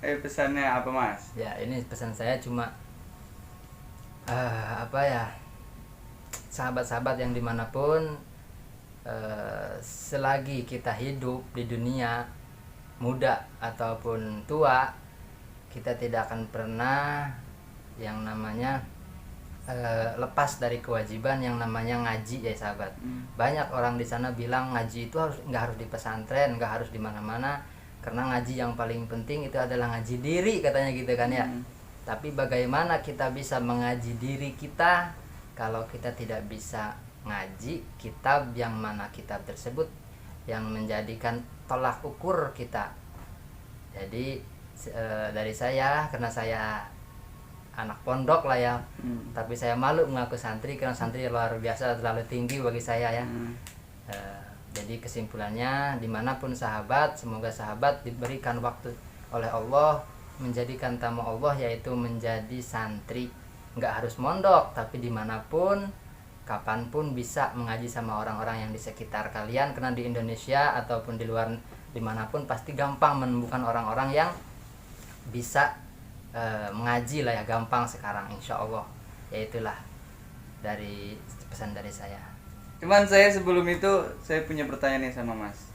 Pesannya apa Mas? Ya, ini pesan saya cuma apa ya, sahabat-sahabat yang dimanapun, selagi kita hidup di dunia, muda ataupun tua, kita tidak akan pernah yang namanya lepas dari kewajiban yang namanya ngaji ya sahabat. Banyak orang di sana bilang ngaji itu nggak harus di pesantren, nggak harus di mana-mana, karena ngaji yang paling penting itu adalah ngaji diri katanya gitu kan ya. Tapi bagaimana kita bisa mengaji diri kita kalau kita tidak bisa ngaji kitab yang mana kitab tersebut yang menjadikan tolak ukur kita. Jadi dari saya, karena saya anak pondok lah ya, tapi saya malu mengaku santri karena santri luar biasa, terlalu tinggi bagi saya ya. Jadi kesimpulannya, dimanapun sahabat, semoga sahabat diberikan waktu oleh Allah menjadikan tamu Allah, yaitu menjadi santri. Nggak harus mondok, tapi dimanapun, kapanpun bisa mengaji sama orang-orang yang di sekitar kalian, karena di Indonesia ataupun di luar dimanapun pasti gampang menemukan orang-orang yang bisa mengaji lah ya, gampang sekarang insya Allah. Ya itulah dari pesan dari saya. Cuman saya sebelum itu saya punya pertanyaan nih sama Mas.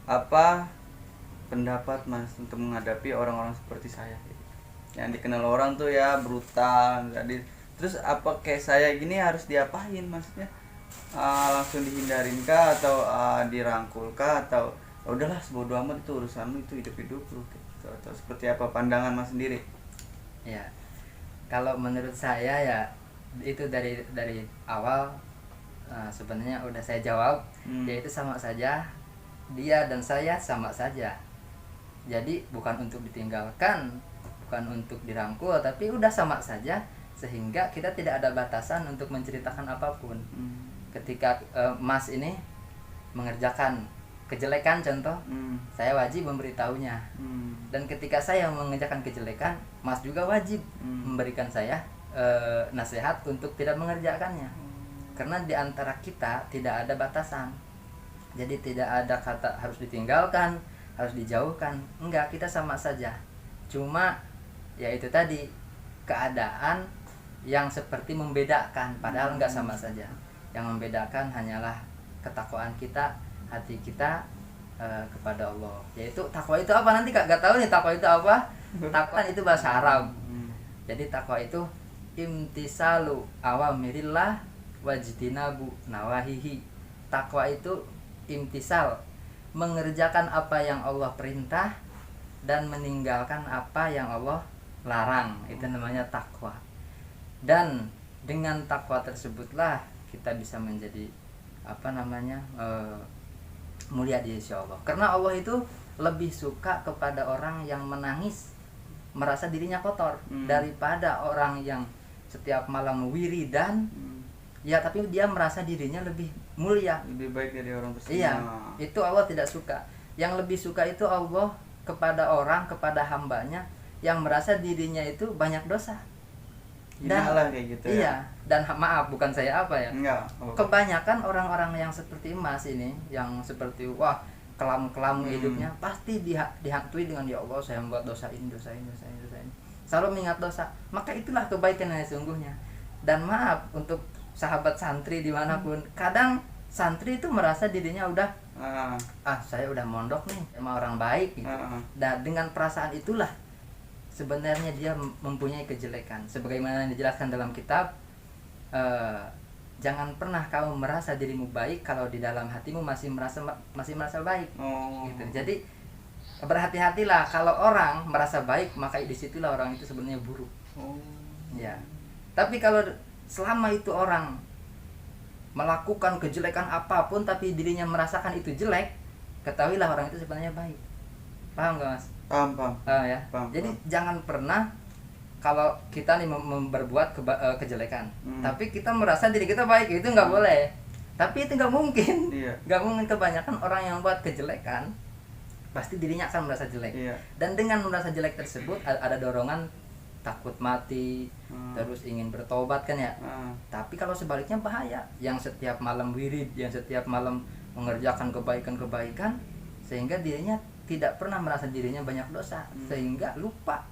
Apa pendapat Mas untuk menghadapi orang-orang seperti saya? Yang dikenal orang tuh ya brutal, jadi terus apa kayak saya gini harus diapain maksudnya? Langsung dihindarin kah atau dirangkul kah atau udahlah sebodo amat itu urusanmu, itu hidup lu gitu. Atau seperti apa pandangan Mas sendiri? Ya, kalau menurut saya ya itu dari awal sebenarnya udah saya jawab, yaitu sama saja, dia dan saya sama saja. Jadi bukan untuk ditinggalkan, bukan untuk dirangkul, tapi udah sama saja, sehingga kita tidak ada batasan untuk menceritakan apapun. Ketika Mas ini mengerjakan kejelekan contoh, saya wajib memberitahunya. Dan ketika saya mengerjakan kejelekan, Mas juga wajib memberikan saya nasihat untuk tidak mengerjakannya. Karena di antara kita tidak ada batasan. Jadi tidak ada kata harus ditinggalkan, harus dijauhkan. Enggak, kita sama saja. Cuma ya itu tadi, keadaan yang seperti membedakan, padahal enggak, sama saja. Yang membedakan hanyalah ketakwaan kita, hati kita kepada Allah. Yaitu takwa itu apa, nanti Kak gak tahu nih takwa itu apa. Takwa itu bahasa Arab. Jadi takwa itu imtisalu awamirillah wajtinabu nawahihi. Takwa itu imtisal, mengerjakan apa yang Allah perintah dan meninggalkan apa yang Allah larang. Itu namanya takwa. Dan dengan takwa tersebutlah kita bisa menjadi mulia di sisi Allah. Karena Allah itu lebih suka kepada orang yang menangis, merasa dirinya kotor, daripada orang yang setiap malam wiridan, ya tapi dia merasa dirinya lebih mulia, lebih baik dari orang tersebut. Iya, itu Allah tidak suka. Yang lebih suka itu Allah kepada orang, kepada hambanya yang merasa dirinya itu banyak dosa. Dan kayak gitu iya, ya. dan maaf, bukan saya apa ya. Enggak. Kebanyakan orang-orang yang seperti Mas ini, yang seperti wah kelam-kelam hidupnya, pasti dihantui dengan ya Allah saya membuat dosa ini. Selalu mengingat dosa. Maka itulah kebaikan yang sesungguhnya. Dan maaf untuk sahabat santri dimanapun, kadang santri itu merasa dirinya udah saya udah mondok nih sama orang baik gitu. Dan dengan perasaan itulah sebenarnya dia mempunyai kejelekan. Sebagaimana yang dijelaskan dalam kitab, jangan pernah kamu merasa dirimu baik kalau di dalam hatimu masih merasa baik. Gitu. Jadi berhati-hatilah kalau orang merasa baik, maka disitulah orang itu sebenarnya buruk. Ya. Tapi kalau selama itu orang melakukan kejelekan apapun tapi dirinya merasakan itu jelek, ketahuilah orang itu sebenarnya baik. Paham gak Mas? Paham. Ya. Jadi jangan pernah kalau kita nih berbuat kejelekan, tapi kita merasa diri kita baik, itu nggak boleh. Tapi itu nggak mungkin. Nggak mungkin. Kebanyakan orang yang buat kejelekan pasti dirinya akan merasa jelek. Dan dengan merasa jelek tersebut ada dorongan takut mati, terus ingin bertobat kan ya. Tapi kalau sebaliknya bahaya, yang setiap malam wirid, yang setiap malam mengerjakan kebaikan-kebaikan, sehingga dirinya tidak pernah merasa dirinya banyak dosa, sehingga lupa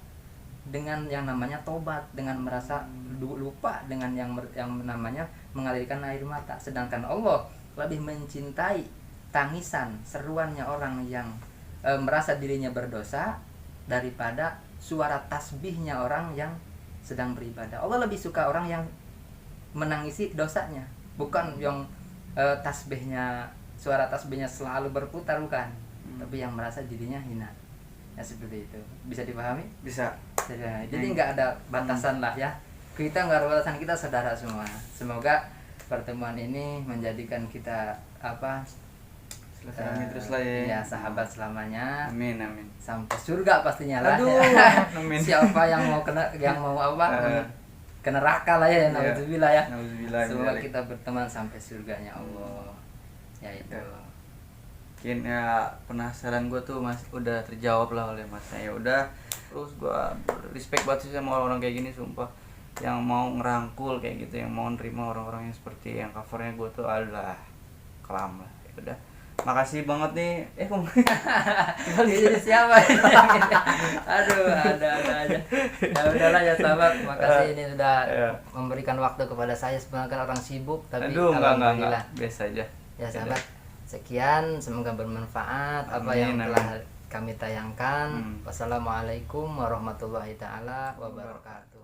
dengan yang namanya tobat, dengan merasa lupa dengan yang namanya mengalirkan air mata. Sedangkan Allah lebih mencintai tangisan, seruannya orang yang merasa dirinya berdosa daripada suara tasbihnya orang yang sedang beribadah. Allah lebih suka orang yang menangisi dosanya, bukan yang suara tasbihnya selalu berputar, bukan, tapi yang merasa dirinya hina. Ya seperti itu. Bisa dipahami? Bisa. Jadi nggak ada batasan lah ya. Kita nggak ada batasan, kita saudara semua. Semoga pertemuan ini menjadikan kita terus lah ya. Ya, sahabat selamanya. Amin, amin. Sampai surga pastinya lah. Aduh, amin. Siapa yang mau ke neraka lah ya, nauzubillah ya. Nauzubillah. Semoga kita berteman sampai surganya Allah. Ya itu. Mungkin ya penasaran gue tuh Mas udah terjawab lah oleh Masnya. Ya udah, terus gue respect banget sih sama orang-orang kayak gini, sumpah, yang mau ngerangkul kayak gitu, yang mau nerima orang-orang yang seperti yang covernya gue tuh adalah kelam lah. Ya udah, makasih banget nih. Jadi siapa ini? Aduh, ada aja. Ya udahlah ya sahabat, makasih ini sudah memberikan waktu kepada saya. Sebenarnya kan orang sibuk, tapi alhamdulillah biasa aja. Ya sahabat, sekian, semoga bermanfaat. Amin, apa yang telah kami tayangkan. Wassalamualaikum warahmatullahi taala wabarakatuh.